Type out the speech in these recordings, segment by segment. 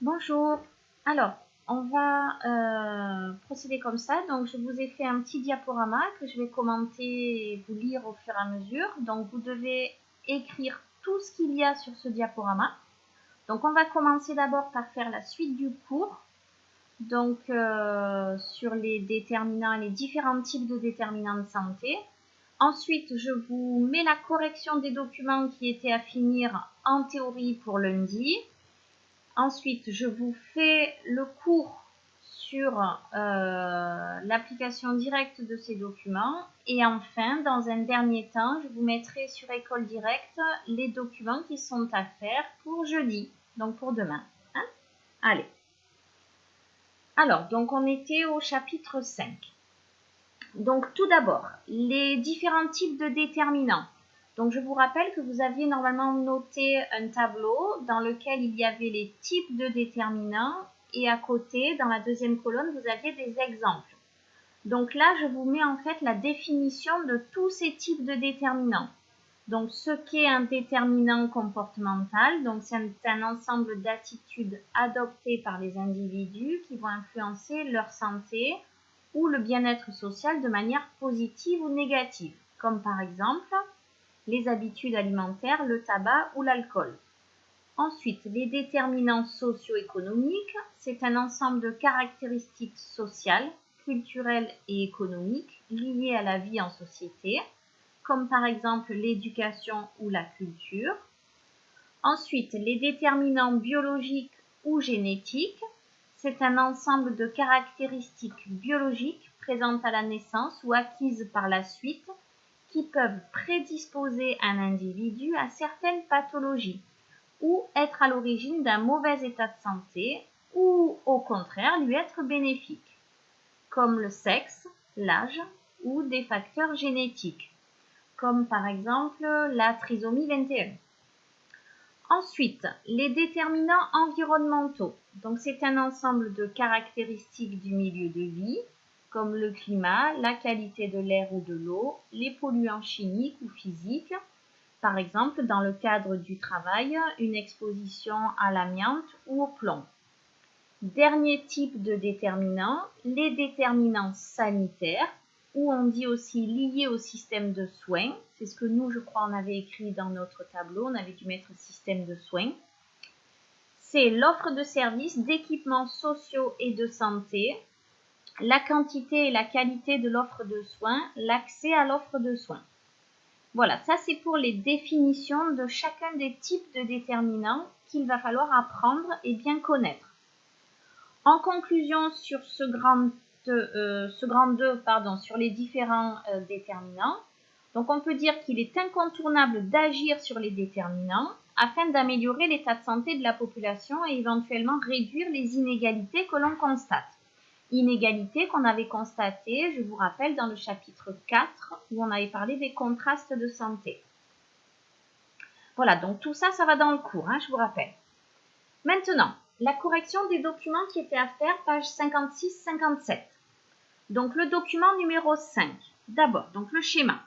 Bonjour. Alors, on va procéder comme ça. Donc, je vous ai fait un petit diaporama que je vais commenter et vous lire au fur et à mesure. Donc, vous devez écrire tout ce qu'il y a sur ce diaporama. Donc, on va commencer d'abord par faire la suite du cours. Donc, sur les déterminants et les différents types de déterminants de santé. Ensuite, je vous mets la correction des documents qui étaient à finir en théorie pour lundi. Ensuite, je vous fais le cours sur l'application directe de ces documents. Et enfin, dans un dernier temps, je vous mettrai sur École Directe les documents qui sont à faire pour jeudi, donc pour demain. Hein? Allez. Alors, donc on était au chapitre 5. Donc tout d'abord, les différents types de déterminants. Donc je vous rappelle que vous aviez normalement noté un tableau dans lequel il y avait les types de déterminants et à côté, dans la deuxième colonne, vous aviez des exemples. Donc là, je vous mets en fait la définition de tous ces types de déterminants. Donc ce qu'est un déterminant comportemental, donc c'est un ensemble d'attitudes adoptées par les individus qui vont influencer leur santé ou le bien-être social de manière positive ou négative, comme par exemple les habitudes alimentaires, le tabac ou l'alcool. Ensuite, les déterminants socio-économiques, c'est un ensemble de caractéristiques sociales, culturelles et économiques liées à la vie en société, comme par exemple l'éducation ou la culture. Ensuite, les déterminants biologiques ou génétiques, c'est un ensemble de caractéristiques biologiques présentes à la naissance ou acquises par la suite qui peuvent prédisposer un individu à certaines pathologies ou être à l'origine d'un mauvais état de santé ou au contraire lui être bénéfiques, comme le sexe, l'âge ou des facteurs génétiques, comme par exemple la trisomie 21. Ensuite, les déterminants environnementaux. Donc, c'est un ensemble de caractéristiques du milieu de vie, comme le climat, la qualité de l'air ou de l'eau, les polluants chimiques ou physiques. Par exemple, dans le cadre du travail, une exposition à l'amiante ou au plomb. Dernier type de déterminants, les déterminants sanitaires, ou on dit aussi liés au système de soins. C'est ce que nous, je crois, on avait écrit dans notre tableau. On avait dû mettre système de soins. C'est l'offre de services, d'équipements sociaux et de santé, la quantité et la qualité de l'offre de soins, l'accès à l'offre de soins. Voilà, ça c'est pour les définitions de chacun des types de déterminants qu'il va falloir apprendre et bien connaître. En conclusion sur ce grand 2, sur les différents déterminants, donc on peut dire qu'il est incontournable d'agir sur les déterminants afin d'améliorer l'état de santé de la population et éventuellement réduire les inégalités que l'on constate. Inégalités qu'on avait constatées, je vous rappelle, dans le chapitre 4 où on avait parlé des contrastes de santé. Voilà, donc tout ça, ça va dans le cours, je vous rappelle. Maintenant, la correction des documents qui étaient à faire, page 56-57. Donc, le document numéro 5. D'abord, donc le schéma.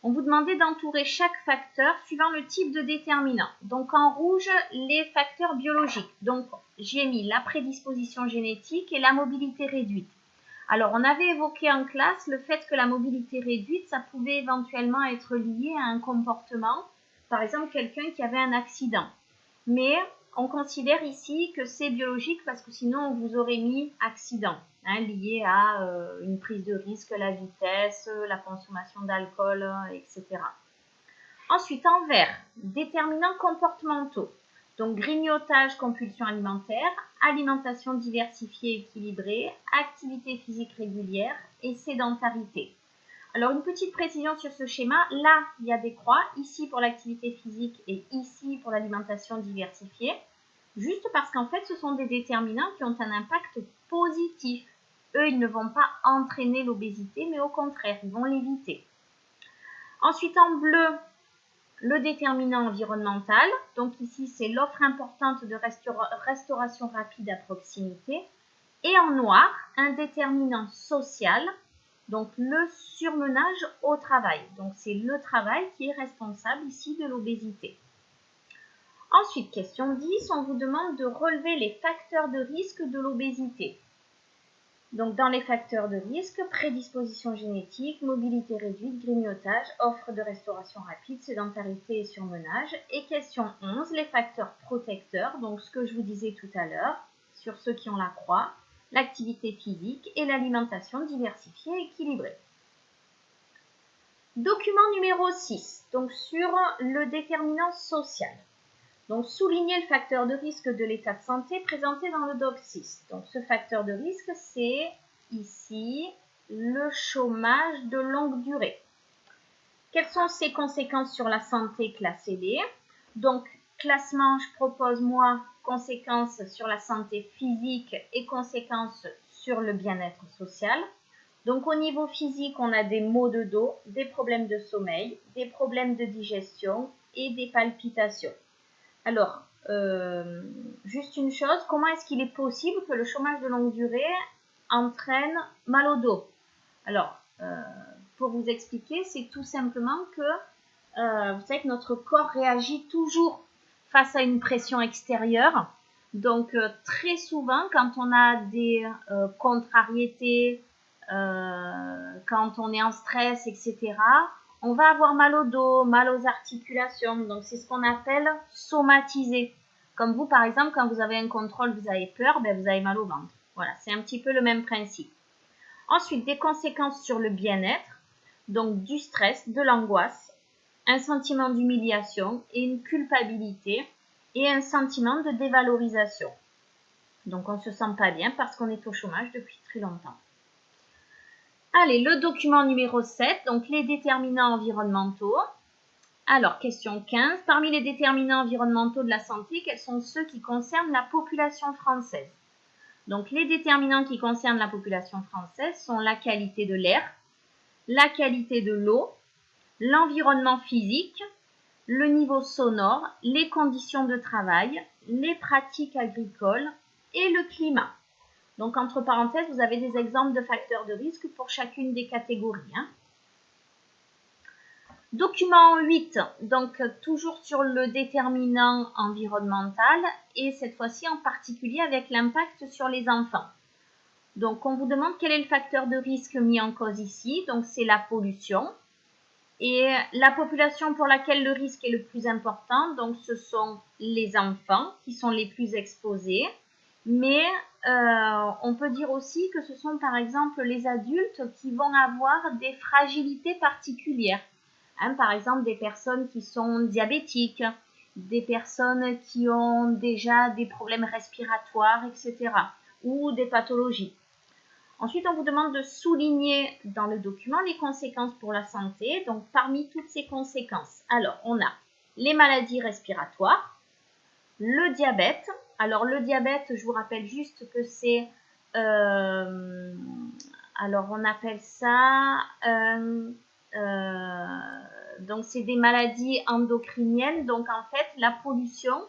On vous demandait d'entourer chaque facteur suivant le type de déterminant. Donc, en rouge, les facteurs biologiques. Donc, j'ai mis la prédisposition génétique et la mobilité réduite. Alors, on avait évoqué en classe le fait que la mobilité réduite, ça pouvait éventuellement être lié à un comportement, par exemple, quelqu'un qui avait un accident. Mais on considère ici que c'est biologique parce que sinon on vous aurait mis accident, lié à une prise de risque, la vitesse, la consommation d'alcool, etc. Ensuite, en vert, déterminants comportementaux. Donc grignotage, compulsion alimentaire, alimentation diversifiée et équilibrée, activité physique régulière et sédentarité. Alors, une petite précision sur ce schéma. Là, il y a des croix, ici pour l'activité physique et ici pour l'alimentation diversifiée, juste parce qu'en fait, ce sont des déterminants qui ont un impact positif. Eux, ils ne vont pas entraîner l'obésité, mais au contraire, ils vont l'éviter. Ensuite, en bleu, le déterminant environnemental. Donc ici, c'est l'offre importante de restauration rapide à proximité. Et en noir, un déterminant social. Donc, le surmenage au travail. Donc, c'est le travail qui est responsable ici de l'obésité. Ensuite, question 10, on vous demande de relever les facteurs de risque de l'obésité. Donc, dans les facteurs de risque, prédisposition génétique, mobilité réduite, grignotage, offre de restauration rapide, sédentarité et surmenage. Et question 11, les facteurs protecteurs, donc ce que je vous disais tout à l'heure, sur ceux qui ont la croix, l'activité physique et l'alimentation diversifiée et équilibrée. Document numéro 6, donc sur le déterminant social. Donc, souligner le facteur de risque de l'état de santé présenté dans le doc 6. Donc, ce facteur de risque, c'est ici le chômage de longue durée. Quelles sont ses conséquences sur la santé classée D? Donc, classement, je propose moi, conséquences sur la santé physique et conséquences sur le bien-être social. Donc, au niveau physique, on a des maux de dos, des problèmes de sommeil, des problèmes de digestion et des palpitations. Alors, juste une chose, comment est-ce qu'il est possible que le chômage de longue durée entraîne mal au dos? Alors, pour vous expliquer, c'est tout simplement que vous savez que notre corps réagit toujours face à une pression extérieure. Donc, très souvent, quand on a des contrariétés, quand on est en stress, etc., on va avoir mal au dos, mal aux articulations. Donc, c'est ce qu'on appelle somatiser. Comme vous, par exemple, quand vous avez un contrôle, vous avez peur, ben, vous avez mal au ventre. Voilà, c'est un petit peu le même principe. Ensuite, des conséquences sur le bien-être, donc du stress, de l'angoisse, un sentiment d'humiliation et une culpabilité et un sentiment de dévalorisation. Donc, on ne se sent pas bien parce qu'on est au chômage depuis très longtemps. Allez, le document numéro 7, donc les déterminants environnementaux. Alors, question 15. Parmi les déterminants environnementaux de la santé, quels sont ceux qui concernent la population française? Donc, les déterminants qui concernent la population française sont la qualité de l'air, la qualité de l'eau, l'environnement physique, le niveau sonore, les conditions de travail, les pratiques agricoles et le climat. Donc, entre parenthèses, vous avez des exemples de facteurs de risque pour chacune des catégories. Document 8, donc toujours sur le déterminant environnemental et cette fois-ci en particulier avec l'impact sur les enfants. Donc, on vous demande quel est le facteur de risque mis en cause ici. Donc, c'est la pollution. Et la population pour laquelle le risque est le plus important, donc ce sont les enfants qui sont les plus exposés. Mais on peut dire aussi que ce sont par exemple les adultes qui vont avoir des fragilités particulières. Par exemple, des personnes qui sont diabétiques, des personnes qui ont déjà des problèmes respiratoires, etc. ou des pathologies. Ensuite, on vous demande de souligner dans le document les conséquences pour la santé. Donc, parmi toutes ces conséquences, alors, on a les maladies respiratoires, le diabète. Alors, le diabète, je vous rappelle juste que c'est... alors, on appelle ça... donc, c'est des maladies endocriniennes. Donc, en fait, la pollution...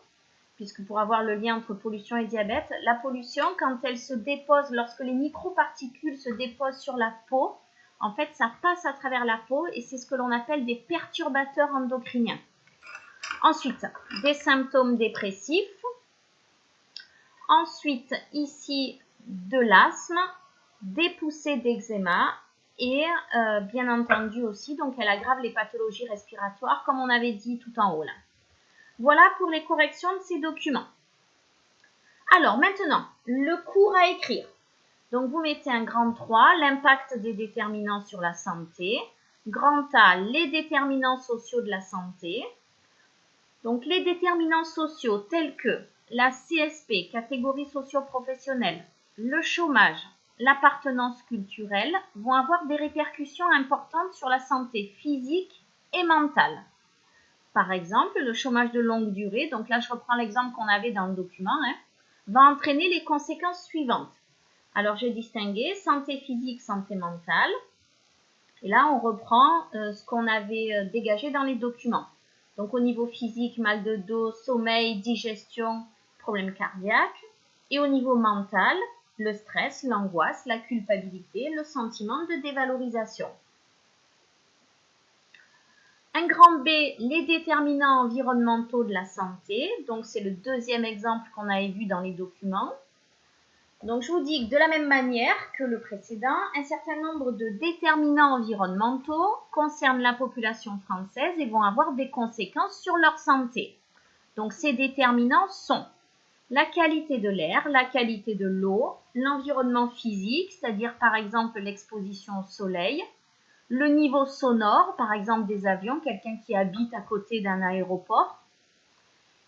puisque pour avoir le lien entre pollution et diabète, la pollution, quand elle se dépose, lorsque les microparticules se déposent sur la peau, en fait, ça passe à travers la peau et c'est ce que l'on appelle des perturbateurs endocriniens. Ensuite, des symptômes dépressifs. Ensuite, ici, de l'asthme, des poussées d'eczéma et bien entendu aussi, donc elle aggrave les pathologies respiratoires, comme on avait dit tout en haut là. Voilà pour les corrections de ces documents. Alors maintenant, le cours à écrire. Donc vous mettez un grand 3, l'impact des déterminants sur la santé. Grand A, les déterminants sociaux de la santé. Donc les déterminants sociaux tels que la CSP, catégorie socio-professionnelle, le chômage, l'appartenance culturelle vont avoir des répercussions importantes sur la santé physique et mentale. Par exemple, le chômage de longue durée, donc là je reprends l'exemple qu'on avait dans le document, va entraîner les conséquences suivantes. Alors j'ai distingué santé physique, santé mentale. Et là on reprend ce qu'on avait dégagé dans les documents. Donc au niveau physique, mal de dos, sommeil, digestion, problèmes cardiaques. Et au niveau mental, le stress, l'angoisse, la culpabilité, le sentiment de dévalorisation. Un grand B, les déterminants environnementaux de la santé. Donc, c'est le deuxième exemple qu'on avait vu dans les documents. Donc, je vous dis que de la même manière que le précédent, un certain nombre de déterminants environnementaux concernent la population française et vont avoir des conséquences sur leur santé. Donc, ces déterminants sont la qualité de l'air, la qualité de l'eau, l'environnement physique, c'est-à-dire par exemple l'exposition au soleil, le niveau sonore, par exemple des avions, quelqu'un qui habite à côté d'un aéroport,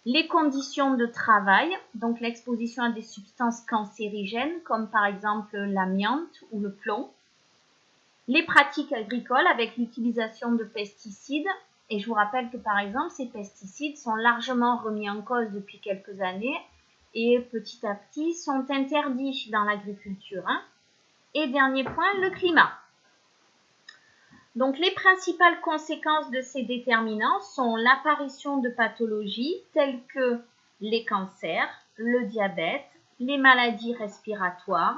les conditions de travail, donc l'exposition à des substances cancérigènes comme par exemple l'amiante ou le plomb, les pratiques agricoles avec l'utilisation de pesticides, et je vous rappelle que par exemple ces pesticides sont largement remis en cause depuis quelques années et petit à petit sont interdits dans l'agriculture. Et dernier point, le climat. Donc, les principales conséquences de ces déterminants sont l'apparition de pathologies telles que les cancers, le diabète, les maladies respiratoires,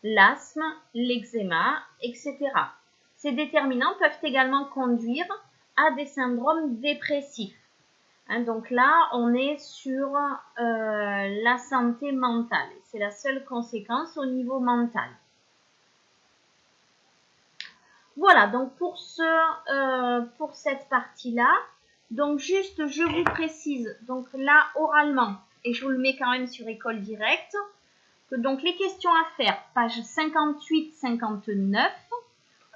l'asthme, l'eczéma, etc. Ces déterminants peuvent également conduire à des syndromes dépressifs. Donc là, on est sur la santé mentale. C'est la seule conséquence au niveau mental. Voilà, donc pour cette partie-là, donc juste je vous précise, donc là oralement, et je vous le mets quand même sur École Directe, que donc les questions à faire, page 58-59,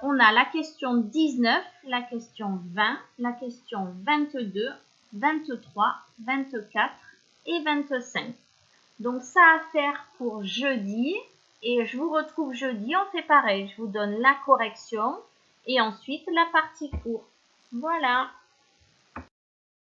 on a la question 19, la question 20, la question 22, 23, 24 et 25. Donc ça à faire pour jeudi, et je vous retrouve jeudi, on fait pareil, je vous donne la correction et ensuite la partie cours. Voilà.